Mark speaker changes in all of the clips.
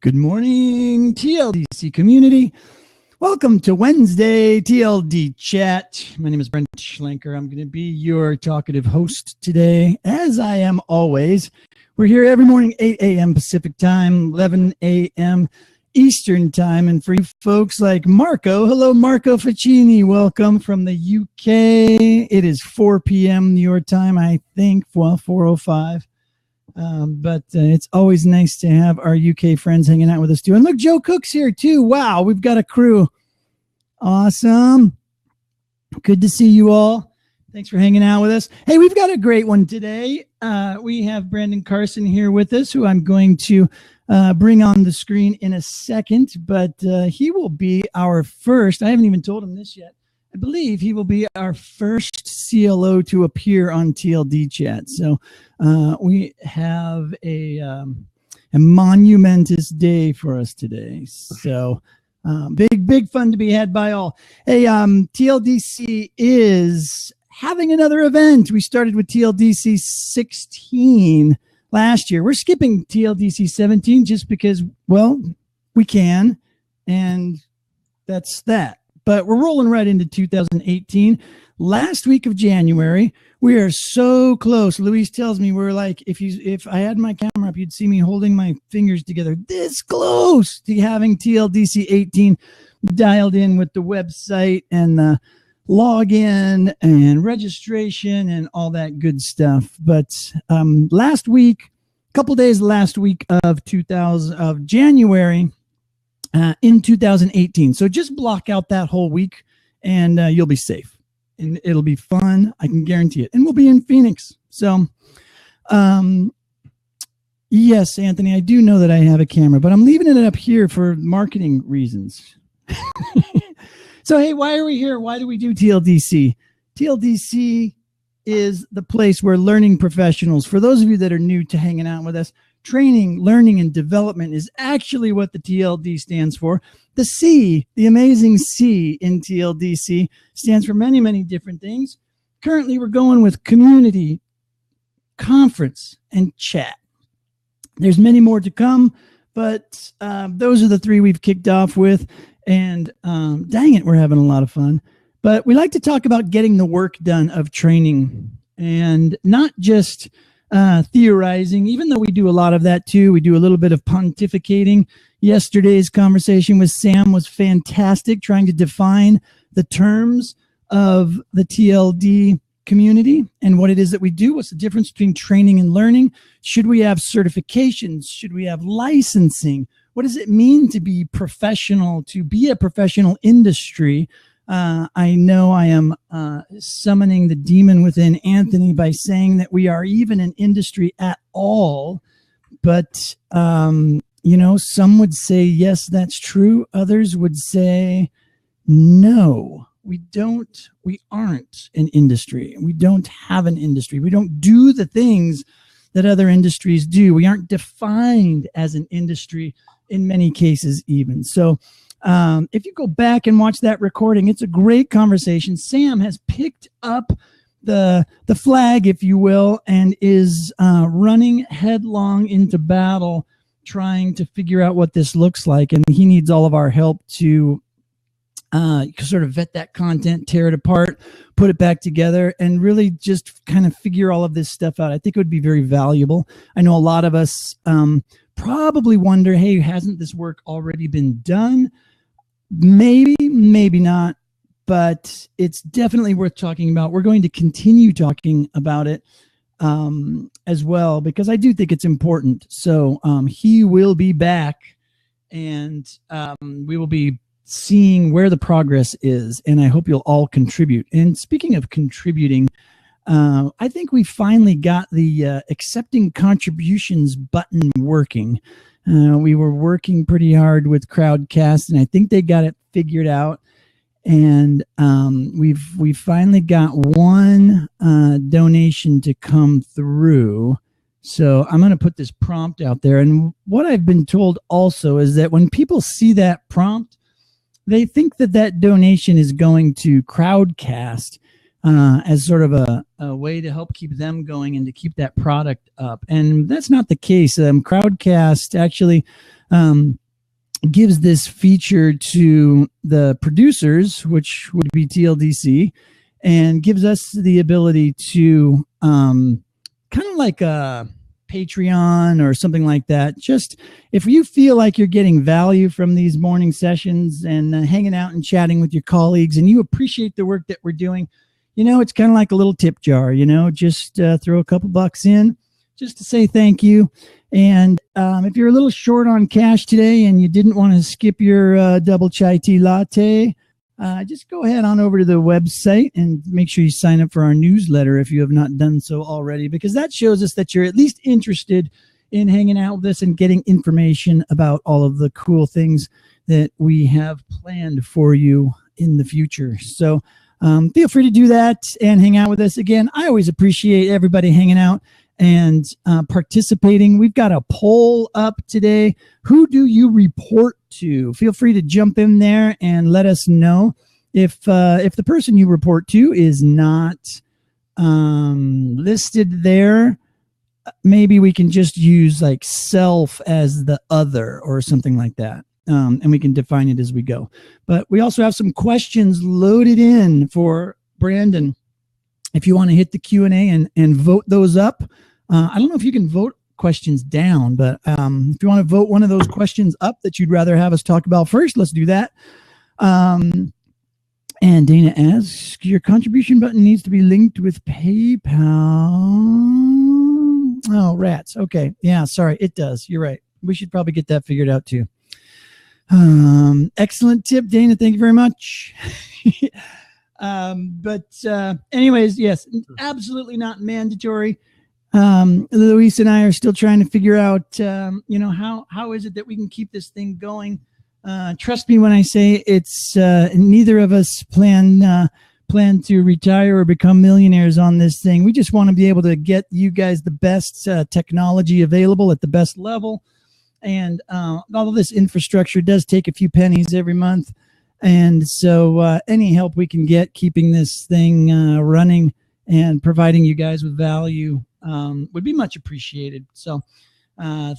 Speaker 1: Good morning, TLDC community. Welcome to Wednesday TLD Chat. My name is Brandon Schlenker. I'm going to be your talkative host today, as I am always. We're here every morning, 8 a.m. Pacific time, 11 a.m. Eastern time. And for you folks like Marco, hello, Marco Ficini. Welcome from the UK. It is 4 p.m. your time, I think. Well, 4:05. But it's always nice to have our UK friends hanging out with us too. And look, Joe Cook's here too. Wow, we've got a crew. Awesome. Good to see you all. Thanks for hanging out with us. Hey, we've got a great one today. We have Brandon Carson here with us, who I'm going to bring on the screen in a second. But he will be our first, I haven't even told him this yet, I believe he will be our first CLO to appear on TLDChat. So we have a monumentous day for us today. So big fun to be had by all. Hey, TLDC is having another event. We started with TLDC 16 last year. We're skipping TLDC 17 just because, well, we can, and that's that. But we're rolling right into 2018. Last week of January, we are so close. Luis tells me we're like, if I had my camera up, you'd see me holding my fingers together this close to having TLDC 18 dialed in with the website and the login and registration and all that good stuff. But last week, a couple days last week of January, in 2018. So just block out that whole week and you'll be safe and it'll be fun. I can guarantee it. And we'll be in Phoenix. So, yes, Anthony, I do know that I have a camera, but I'm leaving it up here for marketing reasons. So, hey, why are we here? Why do we do TLDC? TLDC is the place where learning professionals, for those of you that are new to hanging out with us, training, learning, and development is actually what the TLD stands for. The C, the amazing C in TLDC, stands for many, many different things. Currently, we're going with community, conference, and chat. There's many more to come, but those are the three we've kicked off with. And dang it, we're having a lot of fun. But we like to talk about getting the work done of training and not just theorizing, even though we do a lot of that too. We do a little bit of pontificating. Yesterday's conversation with Sam was fantastic, trying to define the terms of the TLD community and what it is that we do. What's the difference between training and learning? Should we have certifications? Should we have licensing? What does it mean to be professional, to be a professional industry? I know I am summoning the demon within Anthony by saying that we are even an industry at all. But, you know, some would say, yes, that's true. Others would say, no, we aren't an industry. We don't have an industry. We don't do the things that other industries do. We aren't defined as an industry in many cases even. So, if you go back and watch that recording, it's a great conversation. Sam has picked up the flag, if you will, and is running headlong into battle, trying to figure out what this looks like. And he needs all of our help to sort of vet that content, tear it apart, put it back together, and really just kind of figure all of this stuff out. I think it would be very valuable. I know a lot of us probably wonder, hey, hasn't this work already been done? Maybe, maybe not, but it's definitely worth talking about. We're going to continue talking about it as well, because I do think it's important. So he will be back, and we will be seeing where the progress is, and I hope you'll all contribute. And speaking of contributing, I think we finally got the accepting contributions button working. We were working pretty hard with Crowdcast, and I think they got it figured out. And we've finally got one donation to come through. So I'm going to put this prompt out there. And what I've been told also is that when people see that prompt, they think that that donation is going to Crowdcast as sort of a way to help keep them going and to keep that product up. And that's not the case. Crowdcast actually gives this feature to the producers, which would be TLDC, and gives us the ability to kind of like a Patreon or something like that. Just if you feel like you're getting value from these morning sessions and hanging out and chatting with your colleagues, and you appreciate the work that we're doing, it's kind of like a little tip jar, just throw a couple bucks in just to say thank you. And if you're a little short on cash today and you didn't want to skip your double chai tea latte, just go ahead on over to the website and make sure you sign up for our newsletter if you have not done so already, because that shows us that you're at least interested in hanging out with us and getting information about all of the cool things that we have planned for you in the future. So feel free to do that and hang out with us. Again, I always appreciate everybody hanging out and participating. We've got a poll up today. Who do you report to? Feel free to jump in there and let us know if the person you report to is not listed there. Maybe we can just use like self as the other or something like that. And we can define it as we go. But we also have some questions loaded in for Brandon. If you want to hit the Q&A and vote those up. I don't know if you can vote questions down, but if you want to vote one of those questions up that you'd rather have us talk about first, let's do that. And Dana asks, your contribution button needs to be linked with PayPal. Oh, rats. Okay. Yeah, sorry. It does. You're right. We should probably get that figured out too. Excellent tip, Dana. Thank you very much. Anyways, yes, absolutely not mandatory. Luis and I are still trying to figure out, how is it that we can keep this thing going? Trust me when I say it's neither of us plan to retire or become millionaires on this thing. We just want to be able to get you guys the best technology available at the best level. And all of this infrastructure does take a few pennies every month. And so any help we can get keeping this thing running and providing you guys with value would be much appreciated. So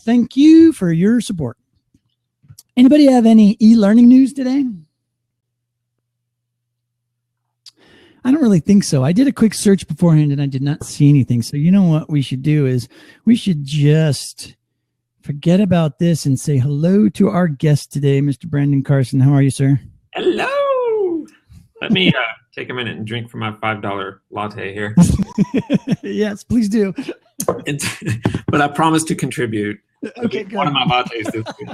Speaker 1: thank you for your support. Anybody have any e-learning news today? I don't really think so. I did a quick search beforehand and I did not see anything. So you know what we should do is we should just forget about this and say hello to our guest today, Mr. Brandon Carson. How are you, sir?
Speaker 2: Hello. Let me take a minute and drink from my $5 latte here.
Speaker 1: Yes, please do.
Speaker 2: But I promise to contribute.
Speaker 1: Okay, good.
Speaker 2: One of my lattes this week.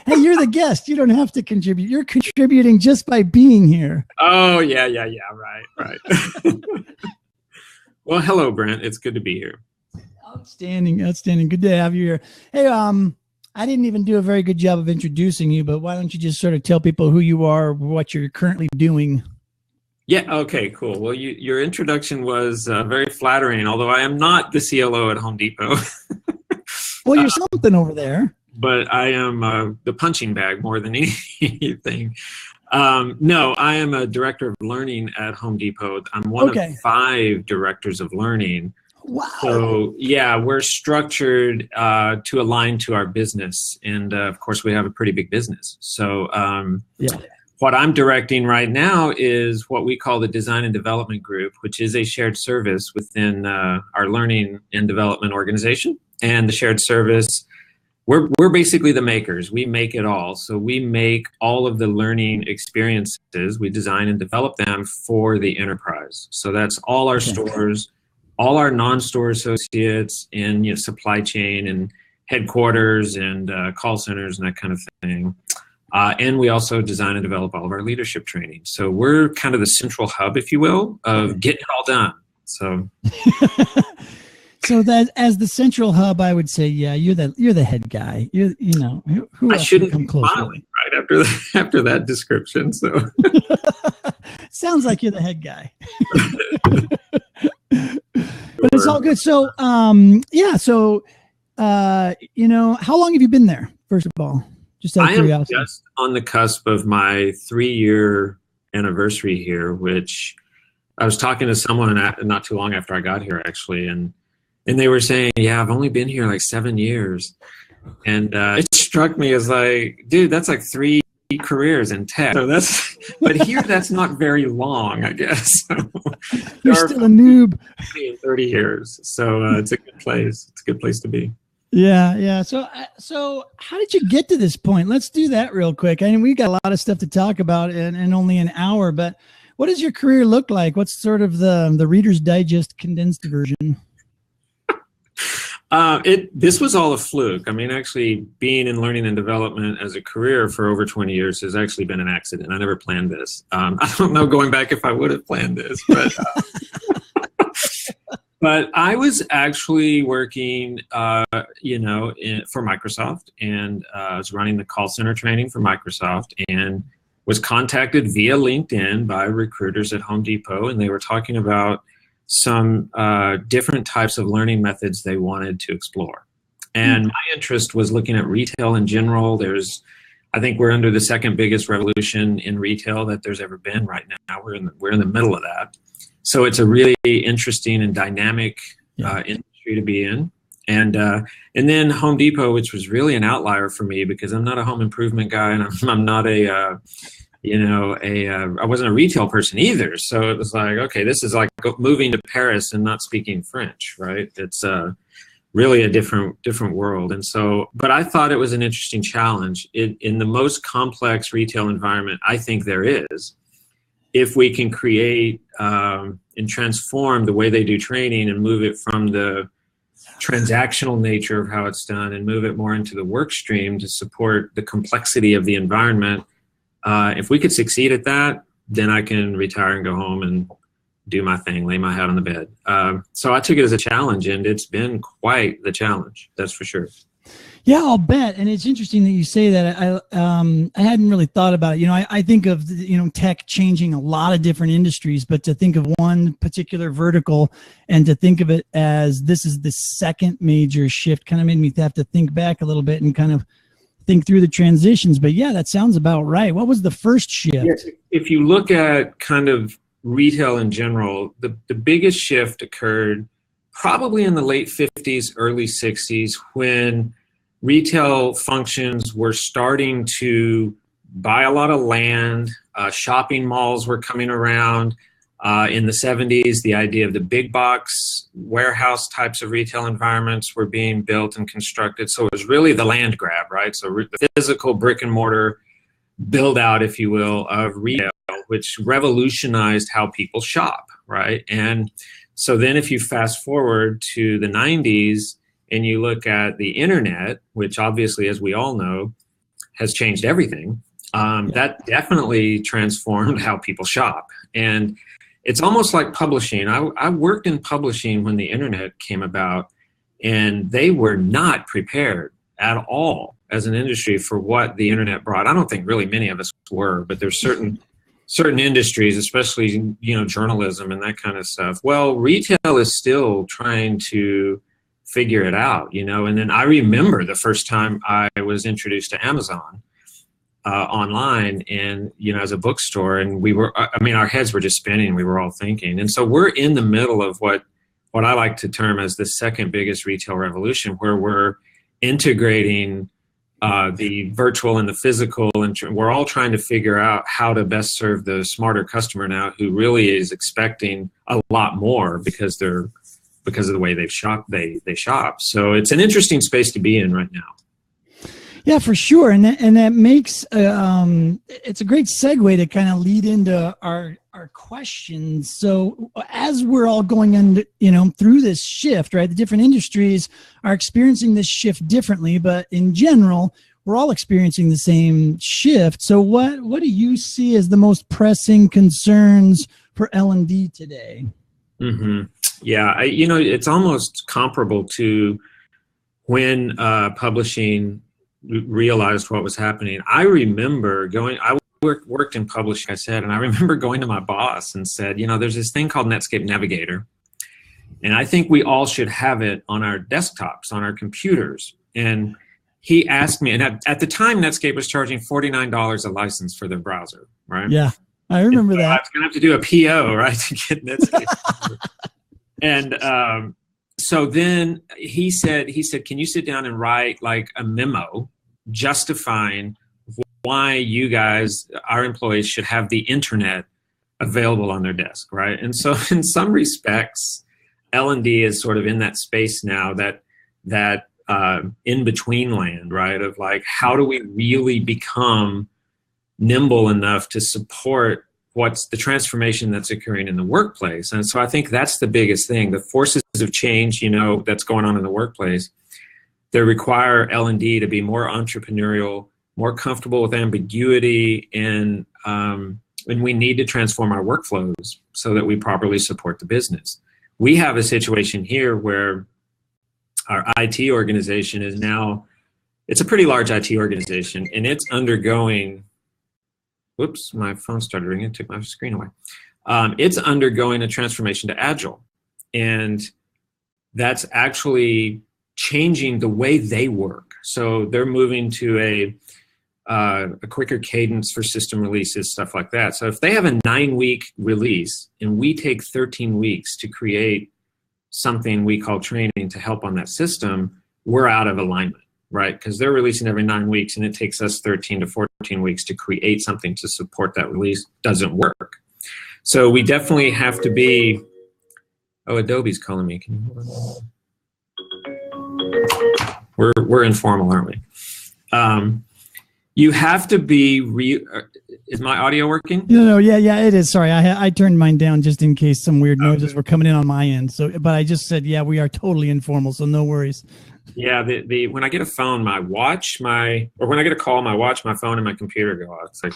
Speaker 1: Hey, you're the guest. You don't have to contribute. You're contributing just by being here.
Speaker 2: Oh, yeah. Right. Well, hello, Brent. It's good to be here.
Speaker 1: Outstanding. Good to have you here. Hey, I didn't even do a very good job of introducing you, but why don't you just sort of tell people who you are, what you're currently doing?
Speaker 2: Yeah. Okay, cool. Well, your introduction was very flattering, although I am not the CLO at Home Depot.
Speaker 1: Well, you're something over there.
Speaker 2: But I am the punching bag more than anything. No, I am a director of learning at Home Depot. I'm one of 5 directors of learning.
Speaker 1: Wow.
Speaker 2: So, yeah, we're structured to align to our business. And, of course, we have a pretty big business. So what I'm directing right now is what we call the Design and Development Group, which is a shared service within our learning and development organization. And the shared service, we're basically the makers. We make it all. So we make all of the learning experiences. We design and develop them for the enterprise. So that's all our stores, all our non-store associates in supply chain and headquarters and call centers and that kind of thing. And we also design and develop all of our leadership training. So we're kind of the central hub, if you will, of getting it all done. So,
Speaker 1: so that as the central hub, I would say, yeah, you're the head guy. Who
Speaker 2: I
Speaker 1: else
Speaker 2: shouldn't
Speaker 1: come close?
Speaker 2: smiling right after that description. So
Speaker 1: sounds like you're the head guy. But it's all good. So, how long have you been there? First of all, just out of curiosity.
Speaker 2: I am just on the cusp of my 3-year anniversary here, which I was talking to someone not too long after I got here, actually, and they were saying, "Yeah, I've only been here like 7 years," And it struck me as like, dude, that's like 3 careers in tech. So but here that's not very long, I guess.
Speaker 1: You're still a noob.
Speaker 2: 30 years. So it's a good place. It's a good place to be.
Speaker 1: Yeah. So how did you get to this point? Let's do that real quick. I mean, we got a lot of stuff to talk about in only an hour, but what does your career look like? What's sort of the Reader's Digest condensed version?
Speaker 2: This was all a fluke. I mean, actually being in learning and development as a career for over 20 years has actually been an accident. I never planned this. I don't know going back if I would have planned this, but but I was actually working, for Microsoft, and I was running the call center training for Microsoft, and was contacted via LinkedIn by recruiters at Home Depot, and they were talking about some different types of learning methods they wanted to explore. And my interest was looking at retail in general. I think we're under the second biggest revolution in retail that there's ever been right now. We're in the middle of that. So it's a really interesting and dynamic industry to be in. And then Home Depot, which was really an outlier for me because I'm not a home improvement guy, and I'm not I wasn't a retail person either. So it was like, okay, this is like moving to Paris and not speaking French, right? It's really a different world. And so, but I thought it was an interesting challenge. In the most complex retail environment I think there is, if we can create and transform the way they do training and move it from the transactional nature of how it's done and move it more into the work stream to support the complexity of the environment. If we could succeed at that, then I can retire and go home and do my thing, lay my head on the bed. So I took it as a challenge, and it's been quite the challenge, that's for sure.
Speaker 1: Yeah, I'll bet. And it's interesting that you say that. I hadn't really thought about it. I think of, tech changing a lot of different industries, but to think of one particular vertical and to think of it as this is the second major shift kind of made me have to think back a little bit and kind of think through the transitions. But yeah, that sounds about right. What was the first shift?
Speaker 2: Yes, if you look at kind of retail in general, the biggest shift occurred probably in the late 50s, early 60s, when retail functions were starting to buy a lot of land. Shopping malls were coming around. In the 70s, the idea of the big box warehouse types of retail environments were being built and constructed. So it was really the land grab, right? So the physical brick and mortar build out, if you will, of retail, which revolutionized how people shop, right? And so then if you fast forward to the 90s and you look at the internet, which obviously, as we all know, has changed everything, that definitely transformed how people shop. And it's almost like publishing. I worked in publishing when the internet came about, and they were not prepared at all as an industry for what the internet brought. I don't think really many of us were, but there's certain industries, especially, journalism and that kind of stuff. Well, retail is still trying to figure it out, and then I remember the first time I was introduced to Amazon online and, as a bookstore, and our heads were just spinning. We were all thinking. And so we're in the middle of what I like to term as the second biggest retail revolution, where we're integrating the virtual and the physical, and we're all trying to figure out how to best serve the smarter customer now, who really is expecting a lot more because of the way they shop. So it's an interesting space to be in right now.
Speaker 1: Yeah, for sure. And that makes it's a great segue to kind of lead into our questions. So as we're all going through this shift, right? The different industries are experiencing this shift differently, but in general, we're all experiencing the same shift. So what do you see as the most pressing concerns for L&D today?
Speaker 2: Mm-hmm. Yeah, it's almost comparable to when publishing realized what was happening. I remember I worked in publishing, I said, and I remember going to my boss and said, there's this thing called Netscape Navigator, and I think we all should have it on our desktops, on our computers. And he asked me, and at the time, Netscape was charging $49 a license for their browser, right?
Speaker 1: Yeah, I remember that. I
Speaker 2: was going to have to do a PO, right, to get Netscape. And so then he said, can you sit down and write like a memo justifying why you guys, our employees, should have the internet available on their desk, right? And so in some respects, L&D is sort of in that space now, that in-between land, right? Of like, how do we really become nimble enough to support what's the transformation that's occurring in the workplace? And so I think that's the biggest thing. The forces of change, that's going on in the workplace, they require L&D to be more entrepreneurial, more comfortable with ambiguity, and we need to transform our workflows so that we properly support the business. We have a situation here where our IT organization is now, it's a pretty large IT organization, and it's undergoing, whoops, my phone started ringing, took my screen away. It's undergoing a transformation to Agile. And that's actually changing the way they work. So they're moving to a quicker cadence for system releases, stuff like that. So if they have a 9-week release and we take 13 weeks to create something we call training to help on that system, we're out of alignment, right? Because they're releasing every 9 weeks and it takes us 13 to 14 weeks to create something to support that release. Doesn't work. So we definitely have to be, oh, Adobe's calling me. Can you hold on? We're informal, aren't we? You have to be is my audio working?
Speaker 1: No, yeah, it is. Sorry, I turned mine down just in case some weird noises were coming in on my end. So, but I just said, yeah, we are totally informal, so no worries.
Speaker 2: Yeah, when I get a phone, my watch, or when I get a call, my watch, my phone, and my computer go out. It's like,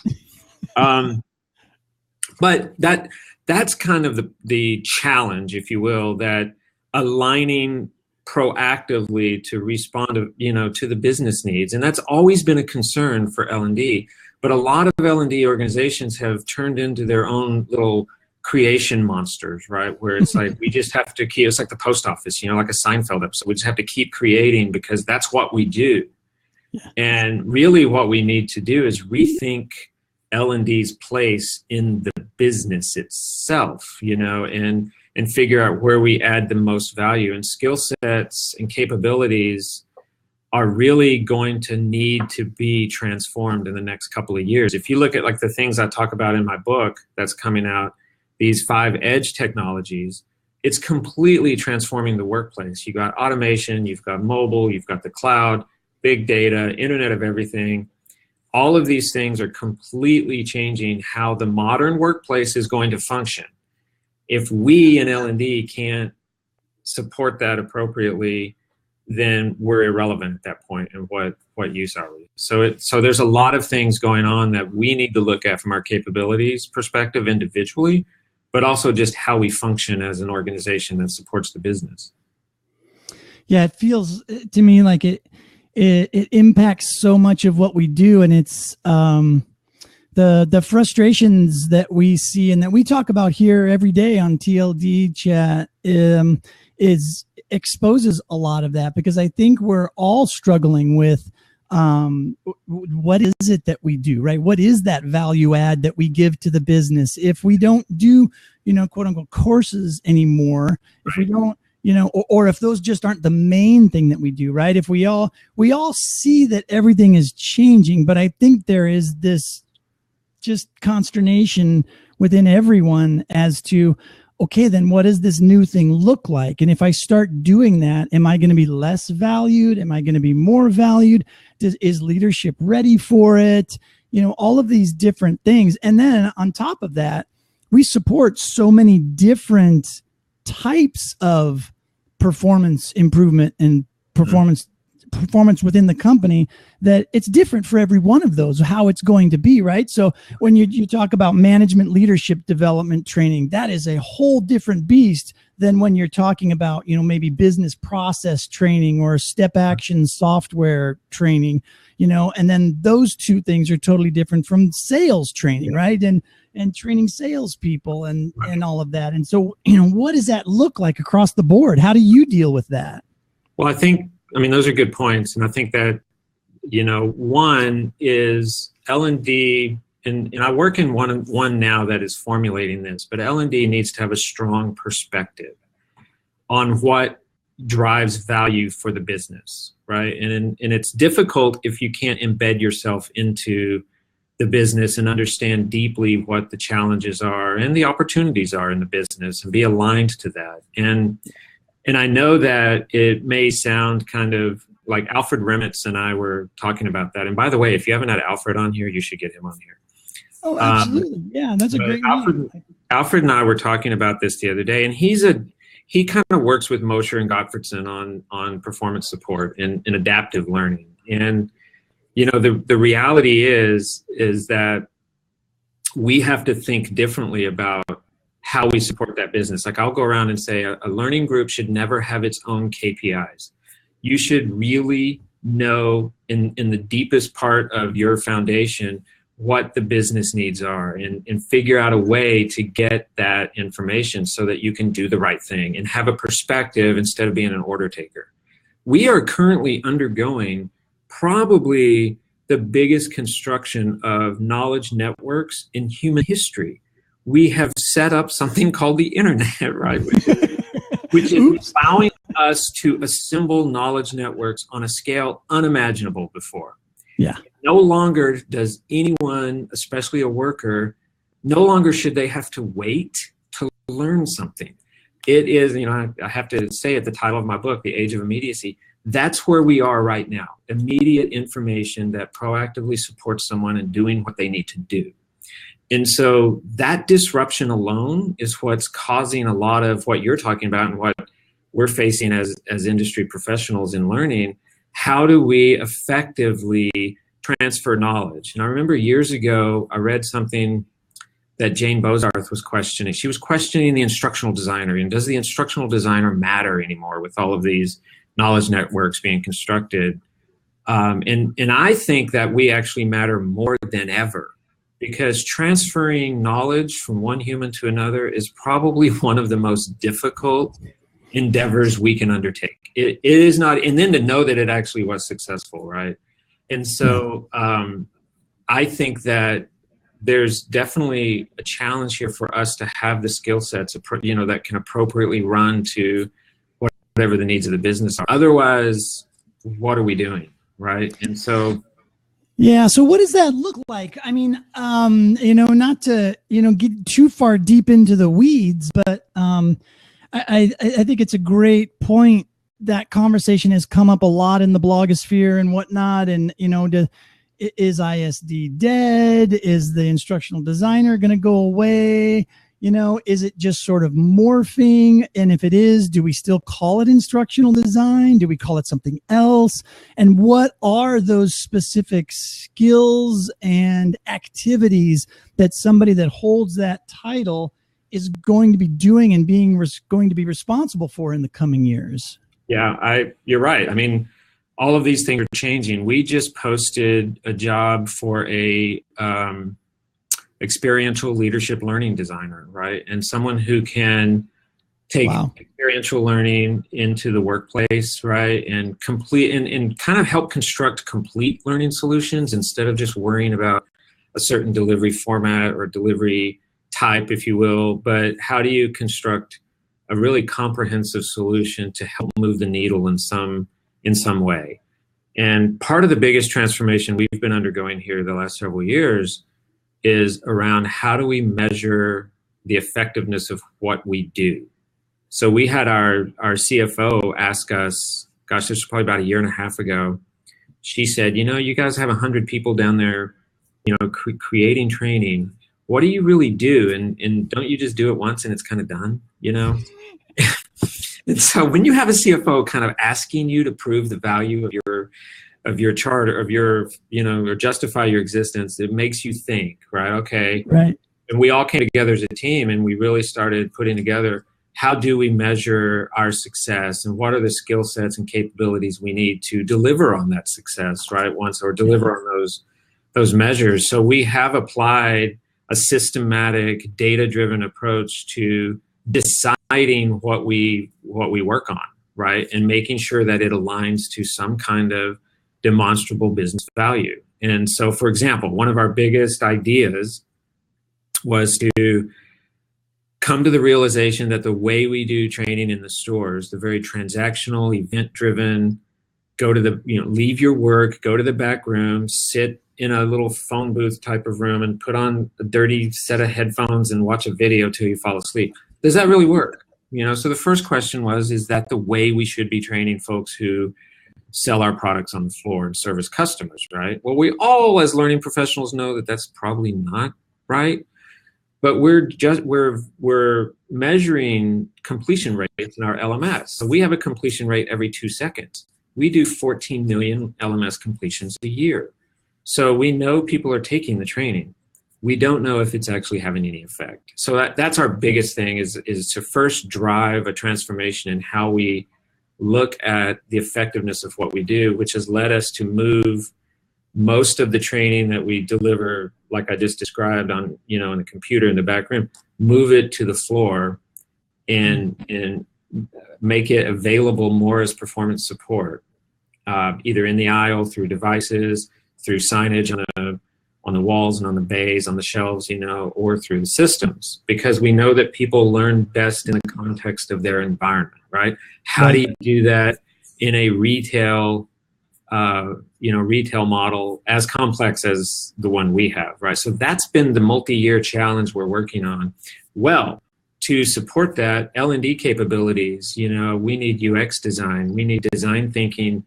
Speaker 2: but that's kind of the challenge, if you will, that aligning proactively to respond to the business needs. And that's always been a concern for L&D. But a lot of L&D organizations have turned into their own little creation monsters, right? Where it's like, we just have to keep, it's like the post office, like a Seinfeld episode. We just have to keep creating because that's what we do. Yeah. And really what we need to do is rethink L&D's place in the business itself, and figure out where we add the most value. And skill sets and capabilities are really going to need to be transformed in the next couple of years. If you look at like the things I talk about in my book that's coming out, these 5 edge technologies, it's completely transforming the workplace. You've got automation, you've got mobile, you've got the cloud, big data, Internet of Everything. All of these things are completely changing how the modern workplace is going to function. If we in L&D can't support that appropriately, then we're irrelevant at that point. And what use are we? So there's a lot of things going on that we need to look at from our capabilities perspective individually, but also just how we function as an organization that supports the business.
Speaker 1: Yeah, it feels to me like it impacts so much of what we do, and it's the frustrations that we see and that we talk about here every day on TLDChat is exposes a lot of that, because I think we're all struggling with what is it that we do, right? What is that value add that we give to the business? If we don't do, quote unquote courses anymore, if we don't, or if those just aren't the main thing that we do, right? If we all see that everything is changing, but I think there is this just consternation within everyone as to, okay, then what does this new thing look like? And if I start doing that, am I going to be less valued? Am I going to be more valued? Is leadership ready for it? All of these different things. And then on top of that, we support so many different types of performance improvement and performance within the company, that it's different for every one of those, how it's going to be, right? So when you talk about management leadership development training, that is a whole different beast than when you're talking about, maybe business process training or step action software training, and then those two things are totally different from sales training, right? And training salespeople and all of that. And so, what does that look like across the board? How do you deal with that?
Speaker 2: Well, I mean, those are good points. And I think that, one is L&D, and I work in one now that is formulating this, but L&D needs to have a strong perspective on what, drives value for the business, right? And it's difficult if you can't embed yourself into the business and understand deeply what the challenges are and the opportunities are in the business and be aligned to that. And I know that it may sound kind of like Alfred Remitz and I were talking about that. And by the way, if you haven't had Alfred on here, you should get him on here.
Speaker 1: Oh, absolutely. Yeah, that's a great
Speaker 2: Alfred and I were talking about this the other day, and he kind of works with Mosher and Gottfredson on performance support and adaptive learning. And you know, the reality is that we have to think differently about how we support that business. Like I'll go around and say a learning group should never have its own KPIs. You should really know in the deepest part of your foundation what the business needs are and figure out a way to get that information so that you can do the right thing and have a perspective instead of being an order taker. We are currently undergoing probably the biggest construction of knowledge networks in human history. We have set up something called the internet, right? Which is allowing us to assemble knowledge networks on a scale unimaginable before.
Speaker 1: Yeah.
Speaker 2: No longer does anyone, especially a worker, no longer should they have to wait to learn something. It is, you know, I have to say at the title of my book, The Age of Immediacy, that's where we are right now. Immediate information that proactively supports someone in doing what they need to do. And so that disruption alone is what's causing a lot of what you're talking about and what we're facing as industry professionals in learning. How do we effectively transfer knowledge? And I remember years ago, I read something that Jane Bozarth was questioning. She was questioning the instructional designer. And does the instructional designer matter anymore with all of these knowledge networks being constructed? And I think that we actually matter more than ever, because transferring knowledge from one human to another is probably one of the most difficult endeavors we can undertake. It is not, and then to know that it actually was successful, right? And so I think that there's definitely a challenge here for us to have the skill sets, you know, that can appropriately run to whatever the needs of the business are. Otherwise, what are we doing, right? And so,
Speaker 1: yeah. So what does that look like? I mean, you know, not to, you know, get too far deep into the weeds, but I think it's a great point. That conversation has come up a lot in the blogosphere and whatnot. And, you know, is ISD dead? Is the instructional designer going to go away? You know, is it just sort of morphing? And if it is, do we still call it instructional design? Do we call it something else? And what are those specific skills and activities that somebody that holds that title is going to be doing and going to be responsible for in the coming years?
Speaker 2: Yeah, you're right. I mean, all of these things are changing. We just posted a job for a experiential leadership learning designer, right? And someone who can take experiential learning into the workplace, right? And complete and kind of help construct complete learning solutions instead of just worrying about a certain delivery format or delivery type, if you will. But how do you construct a really comprehensive solution to help move the needle in some way? And part of the biggest transformation we've been undergoing here the last several years is around how do we measure the effectiveness of what we do. So we had our CFO ask us, gosh, this was probably about a year and a half ago. She said, you know, you guys have 100 people down there, you know, creating training. What do you really do? And don't you just do it once and it's kind of done, you know? And so when you have a CFO kind of asking you to prove the value of your charter, of your, you know, or justify your existence, it makes you think, right? Okay.
Speaker 1: Right.
Speaker 2: And we all came together as a team and we really started putting together, how do we measure our success and what are the skill sets and capabilities we need to deliver on that success, right? Deliver on those measures. So we have applied a systematic, data-driven approach to deciding what we work on, right? And making sure that it aligns to some kind of demonstrable business value. And so, for example, one of our biggest ideas was to come to the realization that the way we do training in the stores, the very transactional, event-driven, go to the, leave your work, go to the back room, sit in a little phone booth type of room and put on a dirty set of headphones and watch a video till you fall asleep. Does that really work? So the first question was, is that the way we should be training folks who sell our products on the floor and service customers, right? Well, we all as learning professionals know that that's probably not right, but we're measuring completion rates in our LMS. So we have a completion rate every 2 seconds. We do 14 million LMS completions a year. So we know people are taking the training. We don't know if it's actually having any effect. So that's our biggest thing is to first drive a transformation in how we look at the effectiveness of what we do, which has led us to move most of the training that we deliver, like I just described on, in the computer in the back room, move it to the floor and make it available more as performance support, either in the aisle, through devices, through signage on the walls and on the bays, on the shelves, or through the systems, because we know that people learn best in the context of their environment, right? How do you do that in a retail model as complex as the one we have, right? So that's been the multi-year challenge we're working on. Well, to support that, L&D capabilities, we need UX design, we need design thinking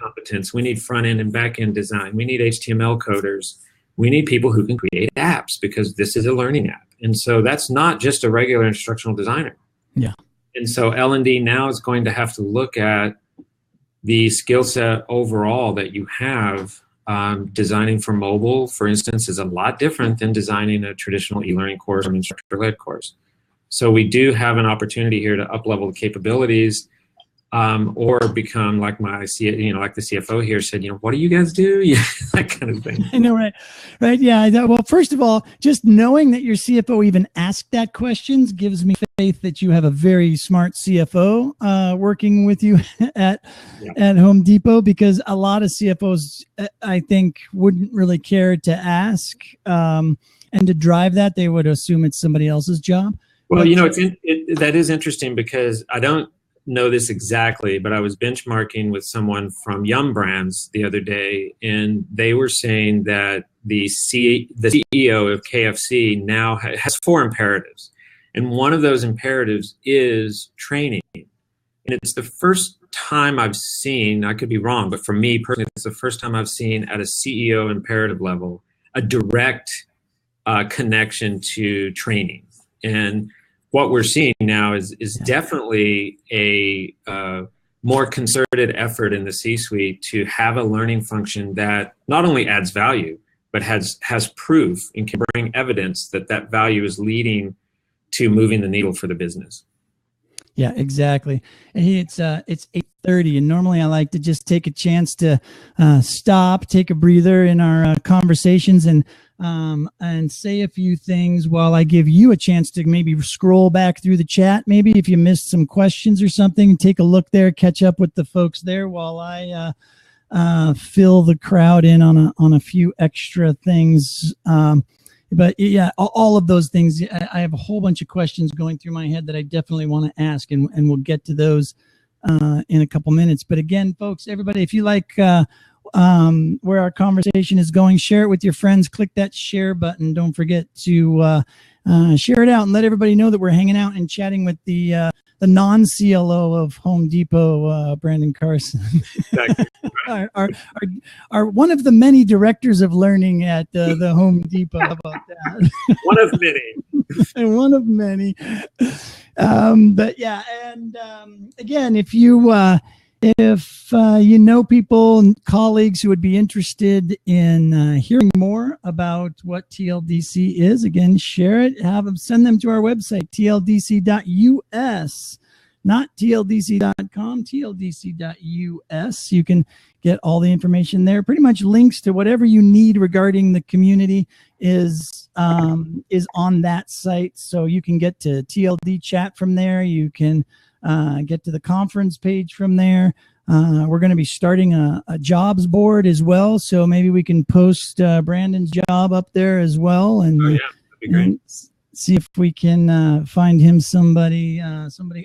Speaker 2: competence, we need front-end and back-end design, we need HTML coders, we need people who can create apps, because this is a learning app. And so that's not just a regular instructional designer.
Speaker 1: Yeah.
Speaker 2: And so L&D now is going to have to look at the skill set overall that you have. Designing for mobile, for instance, is a lot different than designing a traditional e-learning course or an instructor-led course. So we do have an opportunity here to up-level the capabilities, or become like like the CFO here said, what do you guys do? Yeah, that kind of thing.
Speaker 1: I know, right? Right. Yeah. Well, first of all, just knowing that your CFO even asked that questions gives me faith that you have a very smart CFO working with you at Home Depot, because a lot of CFOs, I think, wouldn't really care to ask and to drive that. They would assume it's somebody else's job.
Speaker 2: Well, that is interesting, because I don't know this exactly, but I was benchmarking with someone from Yum Brands the other day, and they were saying that the CEO of KFC now has 4 imperatives. And one of those imperatives is training. And it's the first time I've seen, I could be wrong, but for me personally, it's the first time I've seen at a CEO imperative level a direct connection to training. And what we're seeing now is definitely a more concerted effort in the C-suite to have a learning function that not only adds value, but has proof and can bring evidence that that value is leading to moving the needle for the business.
Speaker 1: Yeah, exactly. And it's 8:30, and normally I like to just take a chance to stop, take a breather in our conversations, and say a few things while I give you a chance to maybe scroll back through the chat. Maybe if you missed some questions or something, take a look there, catch up with the folks there while I fill the crowd in on a few extra things. But yeah, all of those things, I have a whole bunch of questions going through my head that I definitely want to ask, and we'll get to those in a couple minutes. But again, folks, everybody, if you like where our conversation is going, share it with your friends. Click that share button. Don't forget to share it out and let everybody know that we're hanging out and chatting with the non-CLO of Home Depot, Brandon Carson.
Speaker 2: Exactly.
Speaker 1: are one of the many directors of learning at the Home Depot. How about that?
Speaker 2: One of many.
Speaker 1: And one of many. But yeah, and again, if you know people and colleagues who would be interested in hearing more about what TLDC is, again, share it, have them send them to our website, tldc.us, not tldc.com, tldc.us. You can get all the information there. Pretty much links to whatever you need regarding the community is on that site. So you can get to TLDChat from there. You can get to the conference page from there. We're going to be starting a jobs board as well, so maybe we can post Brandon's job up there as well. And
Speaker 2: oh yeah, that'd be great.
Speaker 1: see if we can find him somebody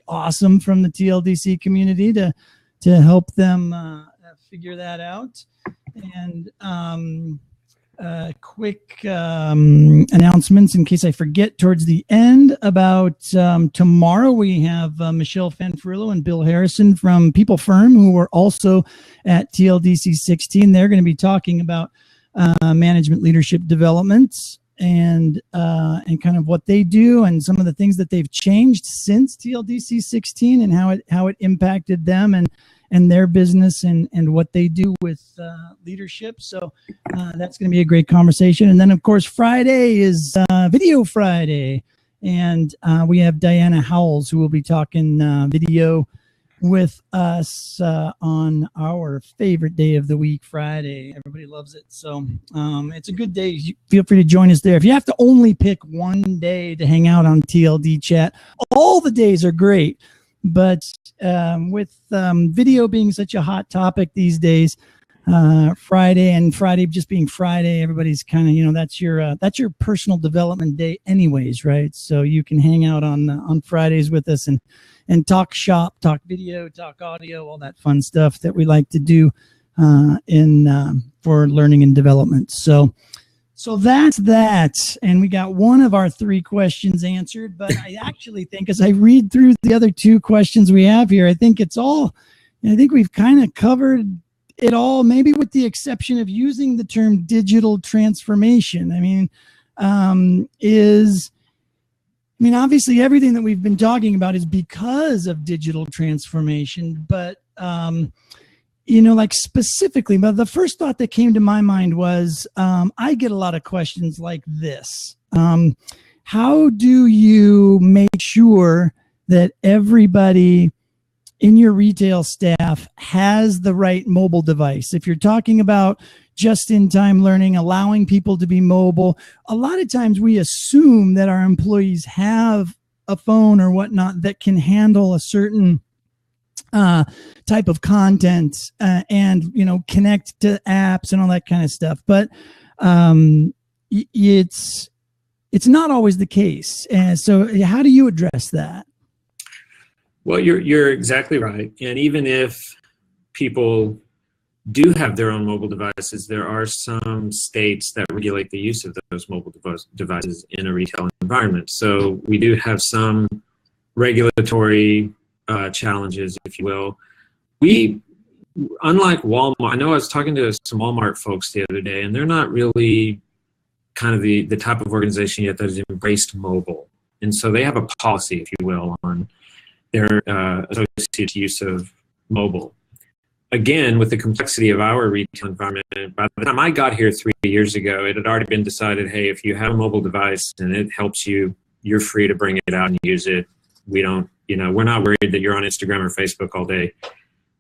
Speaker 1: awesome from the TLDC community to help them figure that out. And quick announcements in case I forget towards the end about tomorrow. We have Michelle Fanfrillo and Bill Harrison from People Firm, who are also at TLDC 16. They're going to be talking about management leadership developments and kind of what they do and some of the things that they've changed since TLDC 16 and how it impacted them and their business and what they do with leadership. So that's going to be a great conversation. And then, of course, Friday is Video Friday. And we have Diana Howells, who will be talking video with us on our favorite day of the week, Friday. Everybody loves it. So it's a good day. Feel free to join us there. If you have to only pick one day to hang out on TLD Chat, all the days are great. But with video being such a hot topic these days, Friday just being Friday, everybody's kind of, that's your personal development day anyways, right? So you can hang out on Fridays with us and talk shop, talk video, talk audio, all that fun stuff that we like to do for learning and development. So that's that. And we got one of our 3 questions answered, but I actually think as I read through the other 2 questions we have here, I think we've kind of covered it all, maybe with the exception of using the term digital transformation. Obviously everything that we've been talking about is because of digital transformation, but specifically, but the first thought that came to my mind was, I get a lot of questions like this. How do you make sure that everybody in your retail staff has the right mobile device? If you're talking about just-in-time learning, allowing people to be mobile, a lot of times we assume that our employees have a phone or whatnot that can handle a certain type of content and connect to apps and all that kind of stuff, but it's not always the case. And so how do you address that?
Speaker 2: Well, you're exactly right. And even if people do have their own mobile devices, there are some states that regulate the use of those mobile devices in a retail environment. So we do have some regulatory challenges, if you will. We, unlike Walmart, I know I was talking to some Walmart folks the other day, and they're not really kind of the type of organization yet that has embraced mobile. And so they have a policy, if you will, on their associates' use of mobile. Again, with the complexity of our retail environment, by the time I got here 3 years ago, it had already been decided, hey, if you have a mobile device and it helps you, you're free to bring it out and use it. We don't, we're not worried that you're on Instagram or Facebook all day,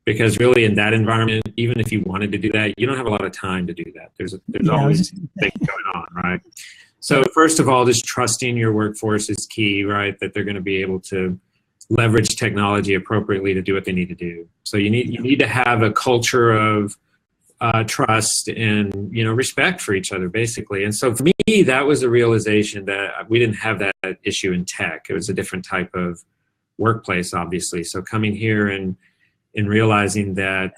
Speaker 2: because really in that environment, even if you wanted to do that, you don't have a lot of time to do that. There's always things going on, right? So first of all, just trusting your workforce is key, right? That they're going to be able to leverage technology appropriately to do what they need to do. So you need to have a culture of trust and respect for each other, basically. And so for me, that was a realization that we didn't have that issue in tech. It was a different type of workplace, obviously. So coming here and realizing that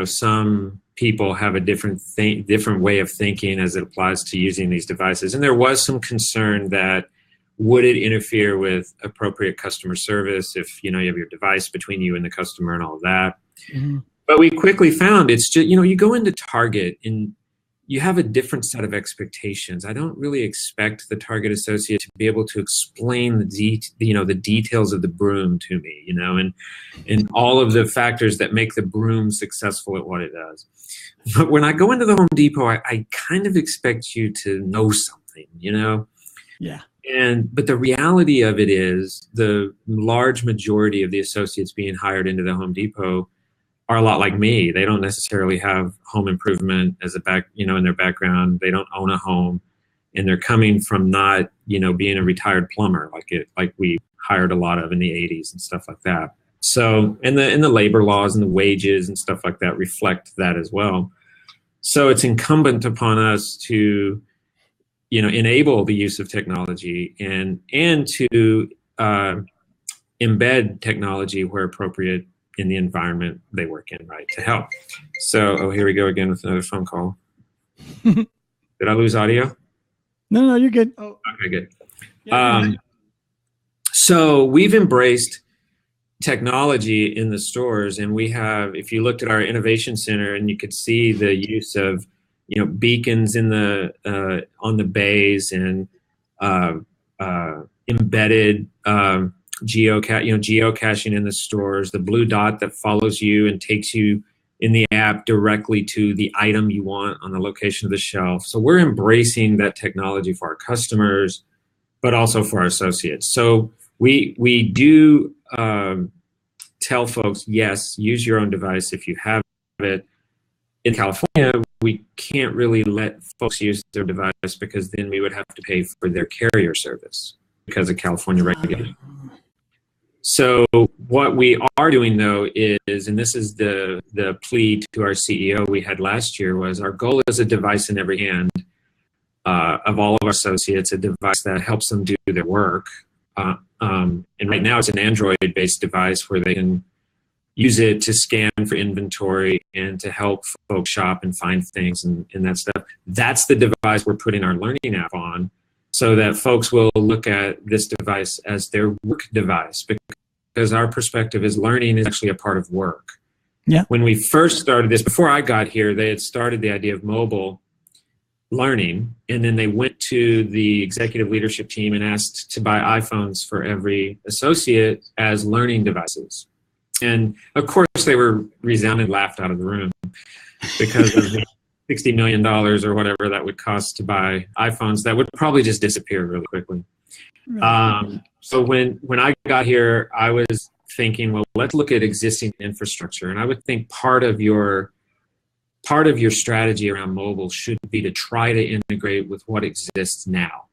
Speaker 2: some people have a different way of thinking as it applies to using these devices, and there was some concern that would it interfere with appropriate customer service if you have your device between you and the customer and all of that. Mm-hmm. But we quickly found it's just you go into Target and you have a different set of expectations. I don't really expect the Target associate to be able to explain the details of the broom to me, and all of the factors that make the broom successful at what it does. But when I go into the Home Depot, I kind of expect you to know something, Yeah. But the reality of it is the large majority of the associates being hired into the Home Depot are a lot like me. They don't necessarily have home improvement as in their background. They don't own a home, and they're coming from not, being a retired plumber like we hired a lot of in the 80s and stuff like that. So, and the labor laws and the wages and stuff like that reflect that as well. So it's incumbent upon us to, enable the use of technology and to embed technology where appropriate in the environment they work in, right, to help. So, here we go again with another phone call. Did I lose audio?
Speaker 1: No, you're good. Oh.
Speaker 2: Okay, good.
Speaker 1: Yeah,
Speaker 2: so we've embraced technology in the stores, and we have, if you looked at our innovation center, and you could see the use of, beacons in the on the bays, and embedded geocaching in the stores, the blue dot that follows you and takes you in the app directly to the item you want on the location of the shelf. So we're embracing that technology for our customers, but also for our associates. So we do tell folks, yes, use your own device if you have it. In California, we can't really let folks use their device because then we would have to pay for their carrier service because of California regulation. So what we are doing, though, is, and this is the plea to our CEO we had last year, was our goal is a device in every hand of all of our associates, a device that helps them do their work. And right now it's an Android-based device where they can use it to scan for inventory and to help folks shop and find things and that stuff. That's the device we're putting our learning app on, so that folks will look at this device as their work device, because our perspective is learning is actually a part of work.
Speaker 1: Yeah.
Speaker 2: When we first started this, before I got here, they had started the idea of mobile learning, and then they went to the executive leadership team and asked to buy iPhones for every associate as learning devices. And of course, they were resoundingly laughed out of the room because of the $60 million or whatever that would cost to buy iPhones that would probably just disappear really quickly. Right. So when I got here, I was thinking, well, let's look at existing infrastructure. And I would think part of your strategy around mobile should be to try to integrate with what exists now.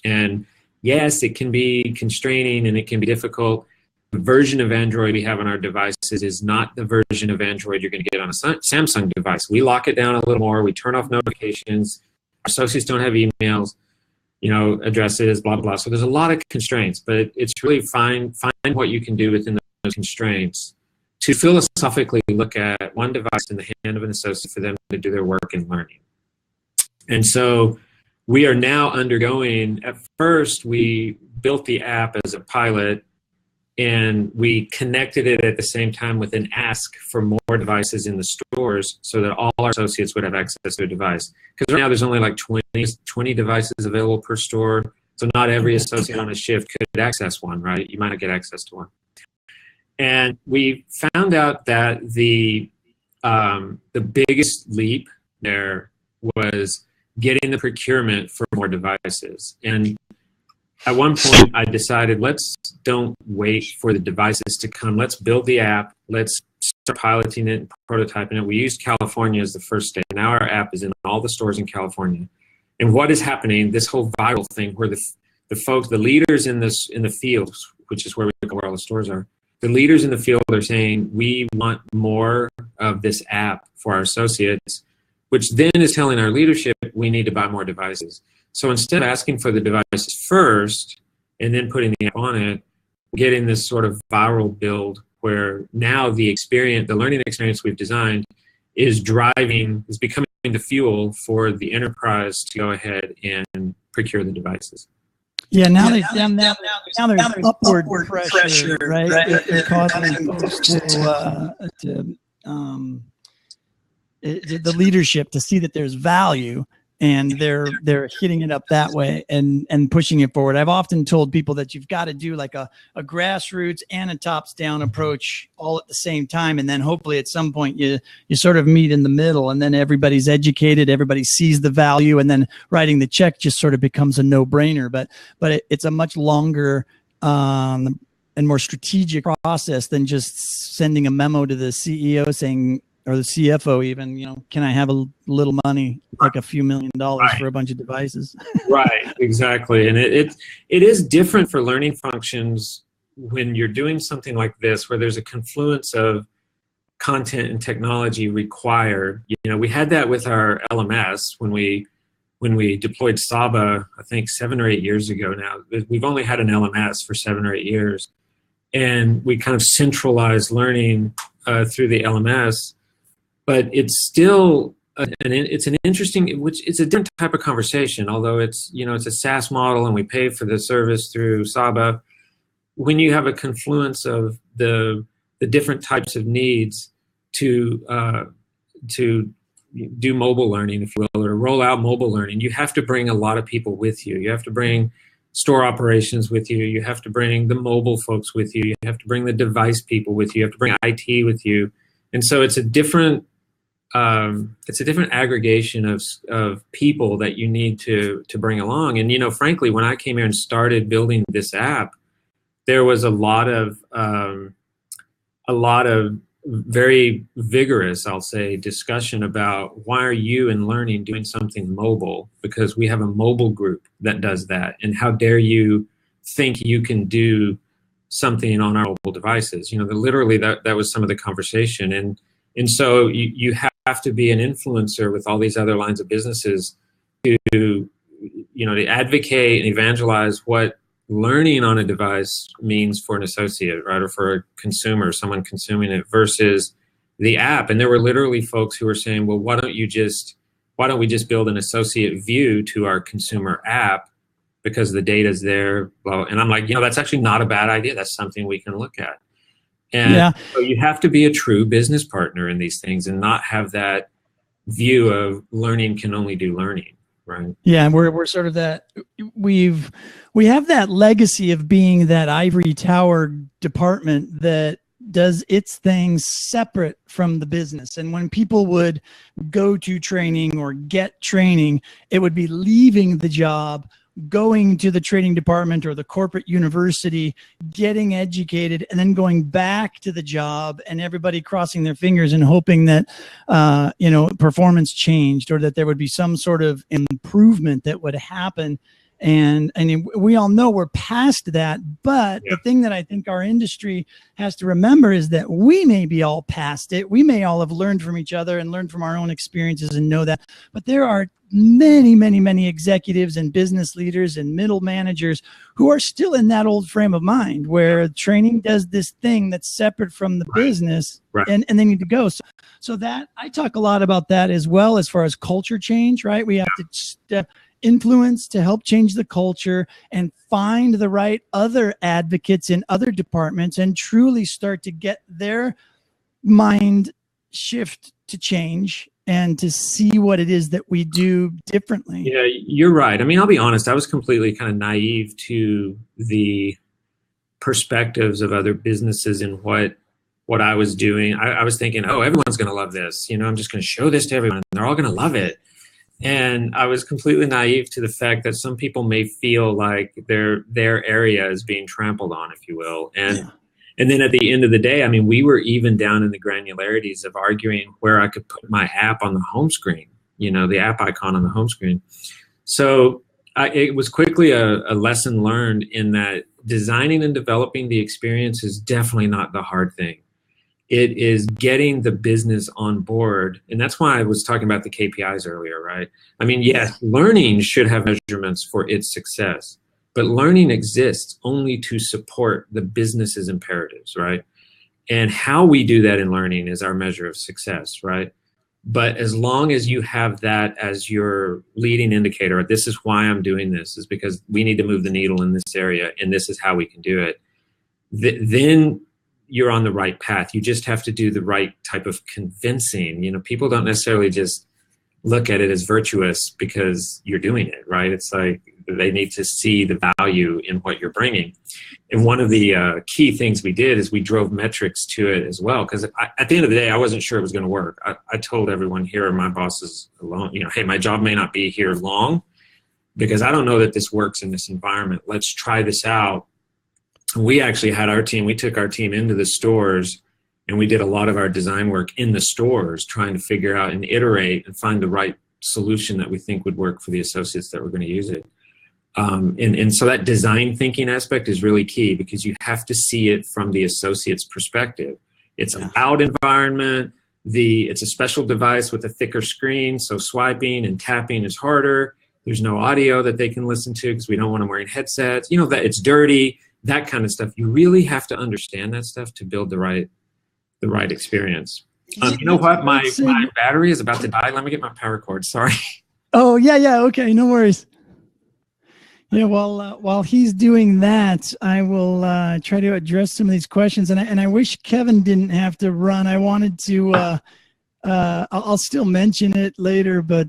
Speaker 2: And yes, it can be constraining and it can be difficult. The version of Android we have on our devices is not the version of Android you're going to get on a Samsung device. We lock it down a little more. We turn off notifications. Our associates don't have emails, addresses, blah, blah, blah. So there's a lot of constraints, but it's really find what you can do within those constraints to philosophically look at one device in the hand of an associate for them to do their work and learning. And so we are now undergoing, at first we built the app as a pilot, and we connected it at the same time with an ask for more devices in the stores so that all our associates would have access to a device. Because right now there's only like 20 devices available per store. So not every associate on a shift could access one, right? You might not get access to one. And we found out that the biggest leap there was getting the procurement for more devices. And at one point, I decided, let's don't wait for the devices to come. Let's build the app. Let's start piloting it and prototyping it. We used California as the first state. Now our app is in all the stores in California. And what is happening, this whole viral thing where the folks, the leaders in the field, which is where all the stores are, the leaders in the field are saying, we want more of this app for our associates, which then is telling our leadership we need to buy more devices. So instead of asking for the devices first and then putting the app on it, getting this sort of viral build where now the learning experience we've designed is becoming the fuel for the enterprise to go ahead and procure the the
Speaker 1: Yeah, now there's upward pressure, right? It causes the leadership to see that there's value, and they're hitting it up that way and pushing it forward. I've often told people that you've got to do like a grassroots and a tops down approach all at the same time, and then hopefully at some point you sort of meet in the middle, and then everybody's educated, everybody sees the value, and then writing the check just sort of becomes a no-brainer. But it's a much longer and more strategic process than just sending a memo to the CEO saying, or the CFO even, can I have a little money, like a few $1 million for a bunch of devices?
Speaker 2: Right, exactly. And it is different for learning functions when you're doing something like this, where there's a confluence of content and technology required. We had that with our LMS when we when we deployed Saba, I think 7 or 8 years ago now. We've only had an LMS for 7 or 8 years. And we kind of centralized learning through the LMS, but it's still it's an interesting, it's a different type of conversation. Although it's it's a SaaS model and we pay for the service through Saba. When you have a confluence of the different types of needs to do mobile learning, if you will, or roll out mobile learning, you have to bring a lot of people with you. You have to bring store operations with you. You have to bring the mobile folks with you. You have to bring the device people with you. You have to bring IT with you. And so it's a different aggregation of people that you need to bring along. And frankly, when I came here and started building this app, there was a lot of very vigorous, I'll say, discussion about why are you in learning doing something mobile? Because we have a mobile group that does that. And how dare you think you can do something on our mobile devices? Literally that was some of the conversation. And so you have to be an influencer with all these other lines of businesses to advocate and evangelize what learning on a device means for an associate, right, or for a consumer, someone consuming it, versus the app. And there were literally folks who were saying, well, why don't we just build an associate view to our consumer app because the data's there? Well, and I'm like, that's actually not a bad idea. That's something we can look at. And so you have to be a true business partner in these things and not have that view of learning can only do learning. Right. Yeah,
Speaker 1: we're sort of that. We have that legacy of being that ivory tower department that does its things separate from the business. And when people would go to training or get training, it would be leaving the job, going to the training department or the corporate university, getting educated, and then going back to the job, and everybody crossing their fingers and hoping that, performance changed or that there would be some sort of improvement that would happen. And we all know we're past that. But the thing that I think our industry has to remember is that we may be all past it. We may all have learned from each other and learned from our own experiences and know that. But there are many, many, many executives and business leaders and middle managers who are still in that old frame of mind where training does this thing that's separate from the business, and they need to go. So that I talk a lot about that as well, as far as culture change, right? We have to influence to help change the culture and find the right other advocates in other departments and truly start to get their mind shift to change and to see what it is that we do differently.
Speaker 2: Yeah, you're right. I mean, I'll be honest, I was completely kind of naive to the perspectives of other businesses and what I was doing. I was thinking, oh, everyone's going to love this. I'm just going to show this to everyone and they're all going to love it. And I was completely naive to the fact that some people may feel like their area is being trampled on, if you will. And then at the end of the day, I mean, we were even down in the granularities of arguing where I could put my app on the home screen, the app icon on the home screen. So it was quickly a lesson learned in that designing and developing the experience is definitely not the hard thing. It is getting the business on board. And that's why I was talking about the KPIs earlier, right? I mean, yes, learning should have measurements for its success, but learning exists only to support the business's imperatives, right? And how we do that in learning is our measure of success, right? But as long as you have that as your leading indicator, this is why I'm doing this, is because we need to move the needle in this area, and this is how we can do it, then you're on the right path. You just have to do the right type of convincing. People don't necessarily just look at it as virtuous because you're doing it, right? It's like they need to see the value in what you're bringing. And one of the key things we did is we drove metrics to it as well, because at the end of the day, I wasn't sure it was going to work. I told everyone here, my bosses alone, hey, my job may not be here long because I don't know that this works in this environment. Let's try this out. We actually had we took our team into the stores and we did a lot of our design work in the stores, trying to figure out and iterate and find the right solution that we think would work for the associates that were going to use it. And so that design thinking aspect is really key because you have to see it from the associate's perspective. It's a loud environment. It's a special device with a thicker screen, so swiping and tapping is harder. There's no audio that they can listen to because we don't want them wearing headsets. You know, that it's dirty, that kind of stuff. You really have to understand that stuff to build the right experience. You know what? My battery is about to die. Let me get my power cord. Sorry.
Speaker 1: Oh, yeah. Okay, no worries. Yeah, while he's doing that, I will try to address some of these questions. And I wish Kevin didn't have to run. I wanted to, I'll still mention it later, but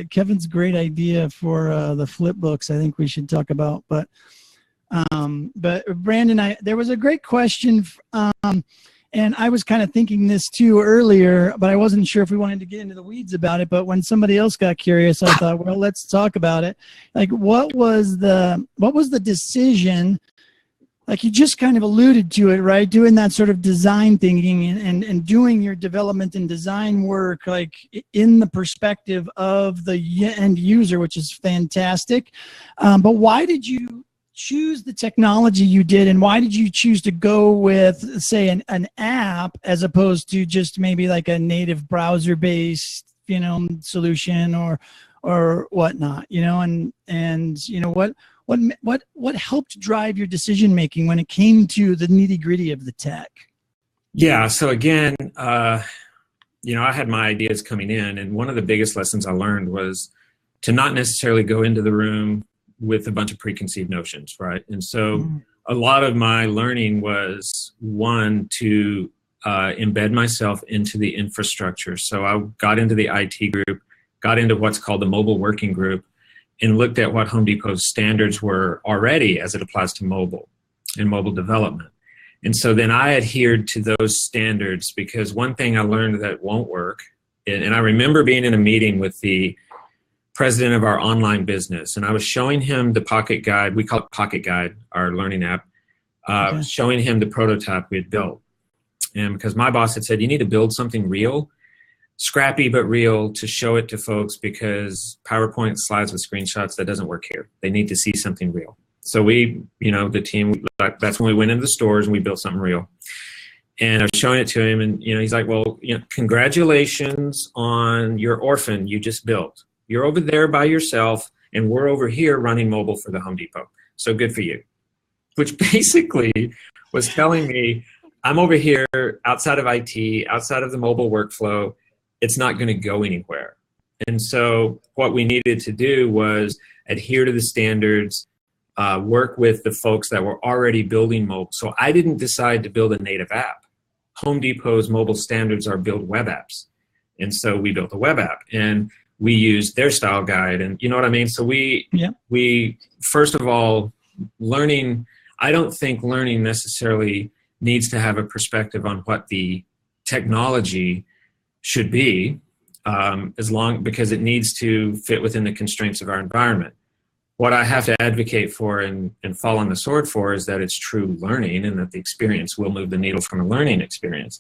Speaker 1: Kevin's great idea for the flip books I think we should talk about. But Brandon, there was a great question, and I was kind of thinking this too earlier, but I wasn't sure if we wanted to get into the weeds about it. But when somebody else got curious, I thought, well, let's talk about it. Like, what was the decision? Like, you just kind of alluded to it, right? Doing that sort of design thinking and doing your development and design work, like in the perspective of the end user, which is fantastic. But why did you choose the technology you did, and why did you choose to go with, say, an app as opposed to just maybe like a native browser-based, you know, solution or whatnot, you know? And you know, what helped drive your decision making when it came to the nitty-gritty of the tech?
Speaker 2: Yeah. So again, you know, I had my ideas coming in, and one of the biggest lessons I learned was to not necessarily go into the room with a bunch of preconceived notions, right? And so a lot of my learning was, one, to embed myself into the infrastructure. So I got into the IT group, got into what's called the mobile working group, and looked at what Home Depot's standards were already as it applies to mobile and mobile development. And so then I adhered to those standards, because one thing I learned that won't work, and I remember being in a meeting with the president of our online business, and I was showing him the Pocket Guide. We call it Pocket Guide, our learning app. Showing him the prototype we had built. And because my boss had said, you need to build something real, scrappy but real, to show it to folks, because PowerPoint slides with screenshots, that doesn't work here. They need to see something real. So we, you know, the team, that's when we went into the stores and we built something real. And I was showing it to him, and, you know, he's like, well, you know, congratulations on your orphan you just built. You're over there by yourself, and we're over here running mobile for the Home Depot. So good for you. Which basically was telling me, I'm over here outside of IT, outside of the mobile workflow. It's not going to go anywhere. And so what we needed to do was adhere to the standards, work with the folks that were already building mobile. So I didn't decide to build a native app. Home Depot's mobile standards are build web apps. And so we built a web app, and we used their style guide, and you know what I mean? So we first of all, I don't think learning necessarily needs to have a perspective on what the technology should be, because it needs to fit within the constraints of our environment. What I have to advocate for and fall on the sword for is that it's true learning, and that the experience will move the needle from a learning experience.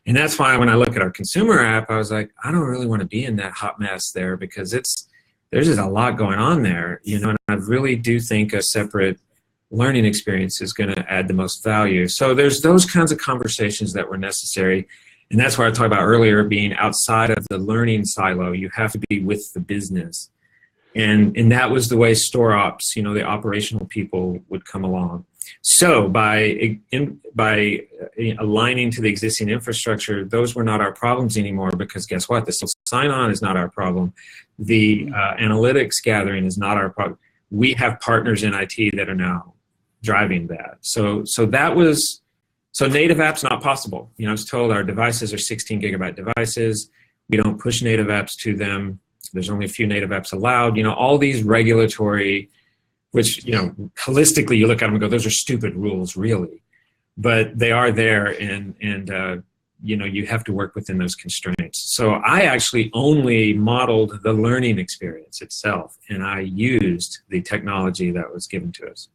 Speaker 2: And that's why when I look at our consumer app, I was like, I don't really want to be in that hot mess there, because there's just a lot going on there, you know, and I really do think a separate learning experience is going to add the most value. So there's those kinds of conversations that were necessary. And that's why I talked about earlier, being outside of the learning silo. You have to be with the business. And that was the way store ops, you know, the operational people would come along. So by aligning to the existing infrastructure, those were not our problems anymore, because guess what? The sign-on is not our problem. The analytics gathering is not our problem. We have partners in IT that are now driving that. So native apps not possible. You know, I was told our devices are 16 gigabyte devices. We don't push native apps to them. There's only a few native apps allowed. You know, all these regulatory, which, you know, holistically you look at them and go, those are stupid rules, really. But they are there, and you know, you have to work within those constraints. So I actually only modeled the learning experience itself, and I used the technology that was given to us.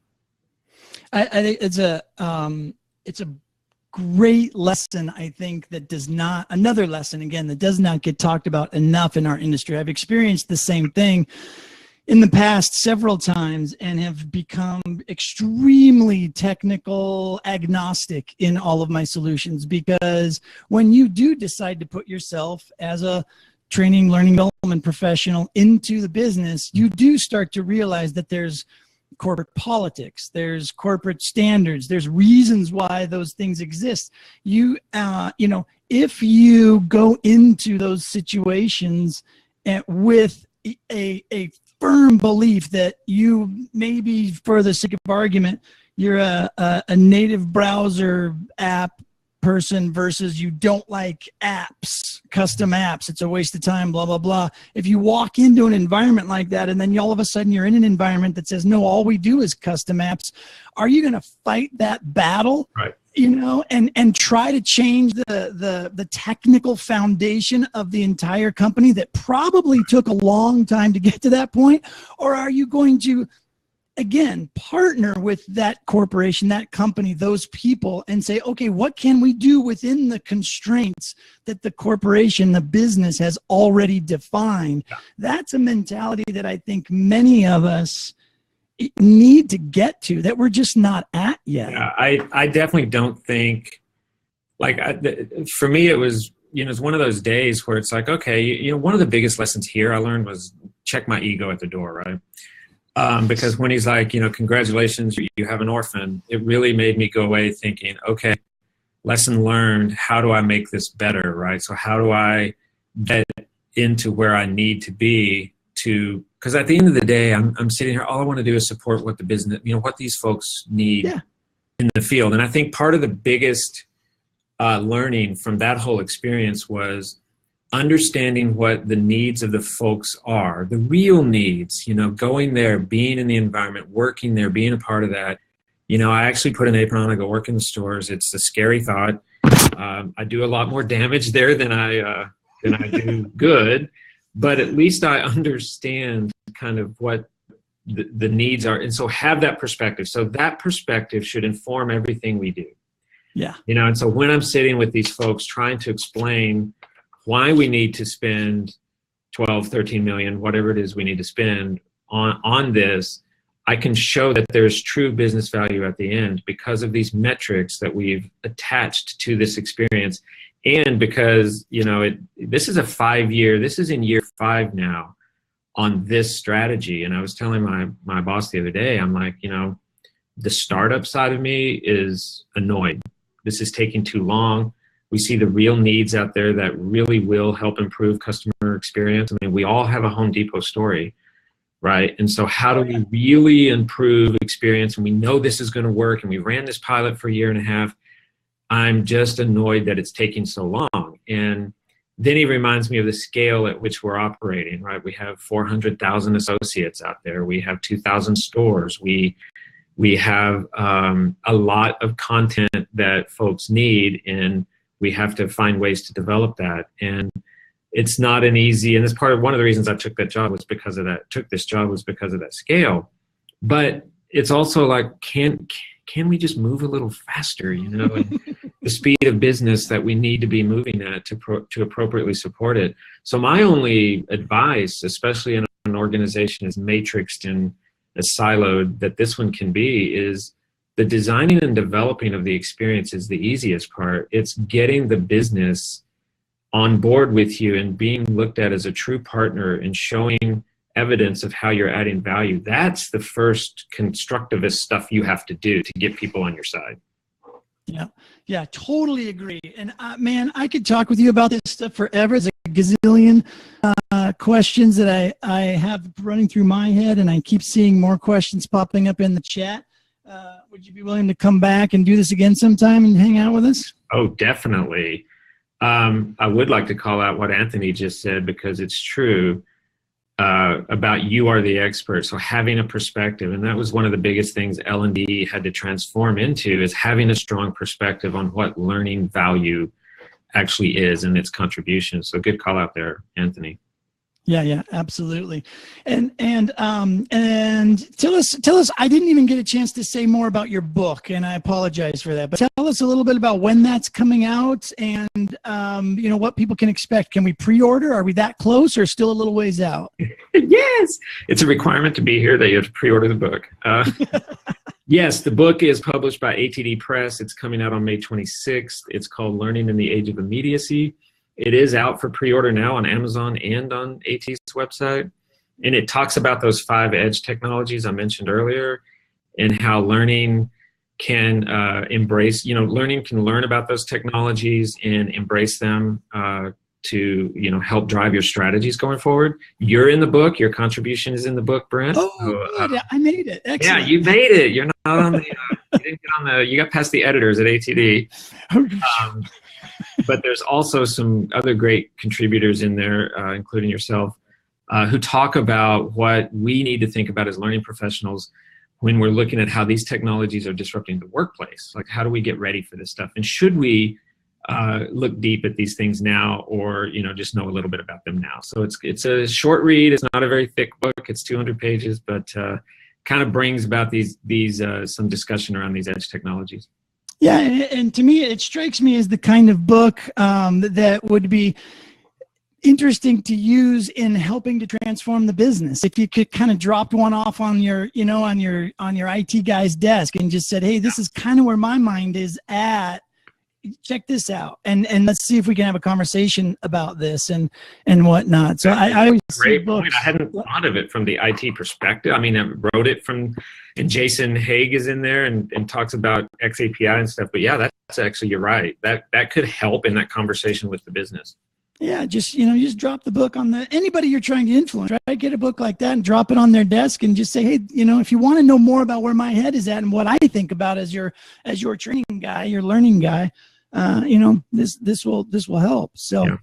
Speaker 1: I think it's a great lesson, I think, that does not, another lesson, again, that does not get talked about enough in our industry. I've experienced the same thing in the past several times, and have become extremely technical agnostic in all of my solutions, because when you do decide to put yourself as a training, learning, development professional into the business, you do start to realize that there's corporate politics, there's corporate standards, there's reasons why those things exist. You know, if you go into those situations with a firm belief that you, maybe for the sake of argument, you're a native browser app person versus you don't like apps, custom apps, it's a waste of time, blah, blah, blah. If you walk into an environment like that and then all of a sudden you're in an environment that says, no, all we do is custom apps, are you going to fight that battle?
Speaker 2: Right.
Speaker 1: You know, and try to change the technical foundation of the entire company that probably took a long time to get to that point? Or are you going to, again, partner with that corporation, that company, those people, and say, okay, what can we do within the constraints that the corporation, the business has already defined? Yeah. That's a mentality that I think many of us need to get to, that we're just not at yet.
Speaker 2: Yeah, I definitely don't think, like, for me, it was, you know, it's one of those days where it's like, okay, you know, one of the biggest lessons here I learned was check my ego at the door, right? Because when he's like, you know, congratulations, you have an orphan, it really made me go away thinking, okay, lesson learned, how do I make this better, right? So how do I get into where I need to be to, because at the end of the day, I'm sitting here, all I want to do is support what the business, you know, what these folks need in the field. And I think part of the biggest learning from that whole experience was understanding what the needs of the folks are, the real needs, you know, going there, being in the environment, working there, being a part of that. You know, I actually put an apron on, I go work in the stores. It's a scary thought. I do a lot more damage there than I do good, but at least I understand kind of what the needs are. And so have that perspective. So that perspective should inform everything we do.
Speaker 1: Yeah.
Speaker 2: You know, and so when I'm sitting with these folks trying to explain why we need to spend 12, 13 million, whatever it is we need to spend on this, I can show that there's true business value at the end because of these metrics that we've attached to this experience. And because, you know, this is this is in year 5 now on this strategy. And I was telling my boss the other day, I'm like, you know, the startup side of me is annoyed. This is taking too long. We see the real needs out there that really will help improve customer experience. I mean, we all have a Home Depot story, right? And so how do we really improve experience? And we know this is going to work, and we ran this pilot for a year and a half. I'm just annoyed that it's taking so long. And then he reminds me of the scale at which we're operating, right? We have 400,000 associates out there. We have 2,000 stores. We have a lot of content that folks need, and we have to find ways to develop that. And it's not an easy, and it's one of the reasons I took that job was because of that, scale. But it's also like, can we just move a little faster, you know, and the speed of business that we need to be moving at to appropriately support it. So my only advice, especially in an organization as matrixed and as siloed that this one can be, is the designing and developing of the experience is the easiest part. It's getting the business on board with you and being looked at as a true partner and showing evidence of how you're adding value. That's the first constructivist stuff you have to do to get people on your side. Yeah, totally agree. And man, I could talk with you about this stuff forever. There's a gazillion questions that I have running through my head, and I keep seeing more questions popping up in the chat. Would you be willing to come back and do this again sometime and hang out with us? Oh, definitely. I would like to call out what Anthony just said, because it's true about you are the expert. So having a perspective, and that was one of the biggest things L&D had to transform into, is having a strong perspective on what learning value actually is and its contribution. So good call out there, Anthony. Yeah, absolutely. And tell us, I didn't even get a chance to say more about your book, and I apologize for that, but tell us a little bit about when that's coming out and, you know, what people can expect. Can we pre-order? Are we that close or still a little ways out? Yes. It's a requirement to be here that you have to pre-order the book. Yes, the book is published by ATD Press. It's coming out on May 26th. It's called Learning in the Age of Immediacy. It is out for pre-order now on Amazon and on AT's website. And it talks about those 5 edge technologies I mentioned earlier, and how learning can embrace, learning can learn about those technologies and embrace them to, help drive your strategies going forward. You're in the book. Your contribution is in the book, Brent.
Speaker 1: Oh, good. I made it. Excellent.
Speaker 2: Yeah, you made it. You're not on the, you didn't get on the, you got past the editors at ATD. But there's also some other great contributors in there, including yourself, who talk about what we need to think about as learning professionals when we're looking at how these technologies are disrupting the workplace. Like, how do we get ready for this stuff? And should we look deep at these things now, or just know a little bit about them now? So it's a short read. It's not a very thick book. It's 200 pages, but kind of brings about these some discussion around these edge technologies.
Speaker 1: Yeah, and to me, it strikes me as the kind of book that would be interesting to use in helping to transform the business. If you could kind of drop one off on your, on your IT guy's desk and just said, hey, this is kind of where my mind is at. Check this out, and let's see if we can have a conversation about this and whatnot. So I always
Speaker 2: great point. I hadn't thought of it from the IT perspective. I mean, I wrote it from, and Jason Haig is in there and talks about XAPI and stuff. But yeah, that's actually, you're right. That could help in that conversation with the business.
Speaker 1: Yeah, just just drop the book on anybody you're trying to influence. Right, get a book like that and drop it on their desk and just say, hey, if you want to know more about where my head is at and what I think about as your training guy, your learning guy, this will help. So,
Speaker 2: yeah.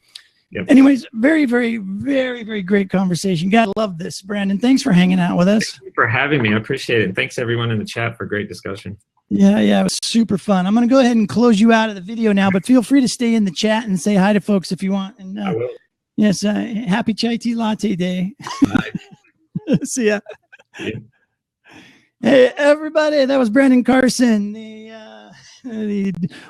Speaker 2: Yep.
Speaker 1: Anyways, very, very, very, very great conversation. Gotta love this, Brandon. Thanks for hanging out with us.
Speaker 2: Thank you for having me. I appreciate it. And thanks everyone in the chat for a great discussion.
Speaker 1: Yeah, it was super fun. I'm going to go ahead and close you out of the video now, but feel free to stay in the chat and say hi to folks if you want. And
Speaker 2: I will.
Speaker 1: Yes, happy chai tea latte day.
Speaker 2: Bye.
Speaker 1: See ya.
Speaker 2: Yeah.
Speaker 1: Hey, everybody, that was Brandon Carson,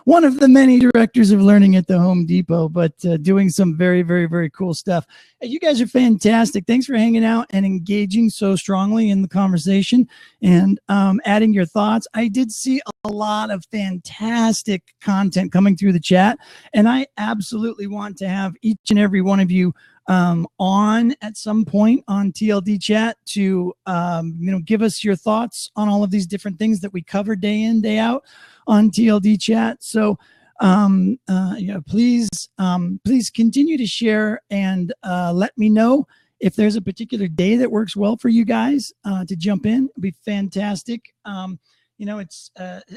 Speaker 1: one of the many directors of learning at the Home Depot, but doing some very, very, very cool stuff. Hey, you guys are fantastic. Thanks for hanging out and engaging so strongly in the conversation and adding your thoughts. I did see a lot of fantastic content coming through the chat, and I absolutely want to have each and every one of you on at some point on TLDChat to give us your thoughts on all of these different things that we cover day in, day out on TLDChat. So please continue to share and let me know if there's a particular day that works well for you guys to jump in. It'd be fantastic. It's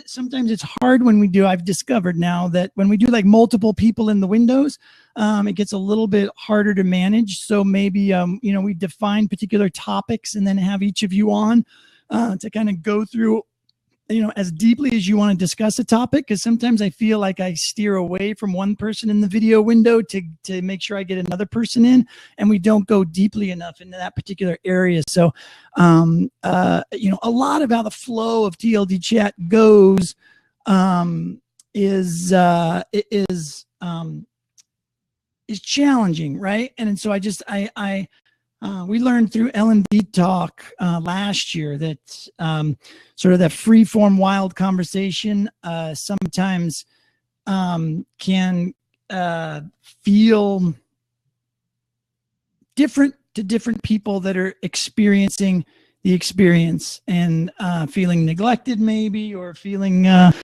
Speaker 1: sometimes it's hard when we do. I've discovered now that when we do like multiple people in the windows, it gets a little bit harder to manage. So maybe we define particular topics and then have each of you on to kind of go through as deeply as you want to discuss a topic, because sometimes I feel like I steer away from one person in the video window to make sure I get another person in, and we don't go deeply enough into that particular area. So, a lot of how the flow of TLDChat goes is challenging, right? And so we learned through L&D talk last year that sort of that free-form wild conversation sometimes can feel different to different people that are experiencing the experience and feeling neglected maybe, or feeling like,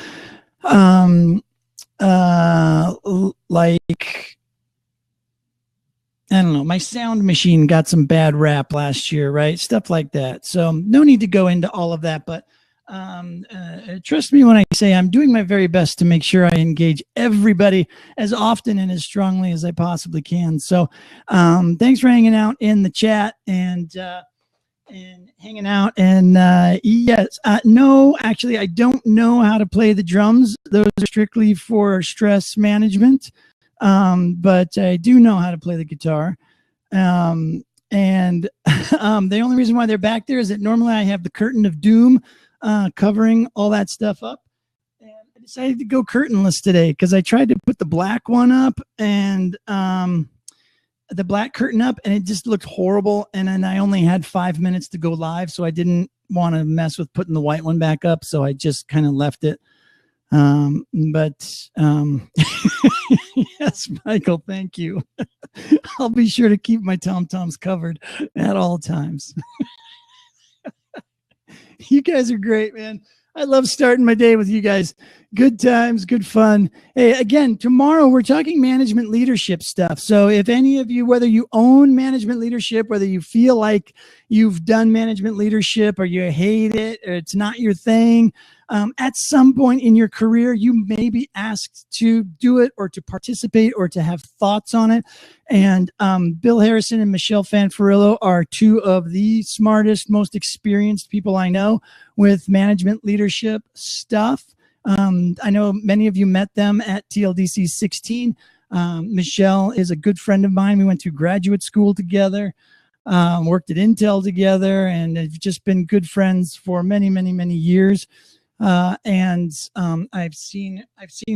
Speaker 1: I don't know, my sound machine got some bad rap last year, right? Stuff like that. So no need to go into all of that, but trust me when I say I'm doing my very best to make sure I engage everybody as often and as strongly as I possibly can. So thanks for hanging out in the chat and hanging out. And yes, no, actually, I don't know how to play the drums. Those are strictly for stress management. But I do know how to play the guitar. And the only reason why they're back there is that normally I have the curtain of doom covering all that stuff up. And I decided to go curtainless today because I tried to put the black one up and the black curtain up, and it just looked horrible. And then I only had 5 minutes to go live, so I didn't want to mess with putting the white one back up. So I just kind of left it But yes, Michael, thank you. I'll be sure to keep my tom-toms covered at all times. You guys are great, man. I love starting my day with you guys. Good times, good fun. Hey, again, tomorrow we're talking management leadership stuff. So if any of you, whether you own management leadership, whether you feel like you've done management leadership or you hate it or it's not your thing, at some point in your career, you may be asked to do it or to participate or to have thoughts on it. And Bill Harrison and Michelle Fanfarillo are two of the smartest, most experienced people I know with management leadership stuff. I know many of you met them at TLDC 16. Michelle is a good friend of mine. We went to graduate school together, worked at Intel together, and have just been good friends for many, many, many years. I've seen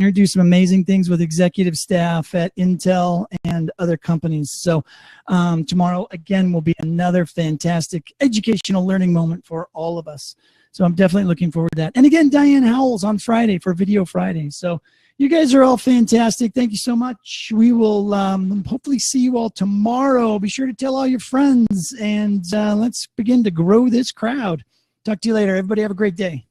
Speaker 1: her do some amazing things with executive staff at Intel and other companies. So tomorrow again will be another fantastic educational learning moment for all of us. So I'm definitely looking forward to that. And again, Diane Howells on Friday for Video Friday. So you guys are all fantastic. Thank you so much. We will hopefully see you all tomorrow. Be sure to tell all your friends, and let's begin to grow this crowd. Talk to you later. Everybody have a great day.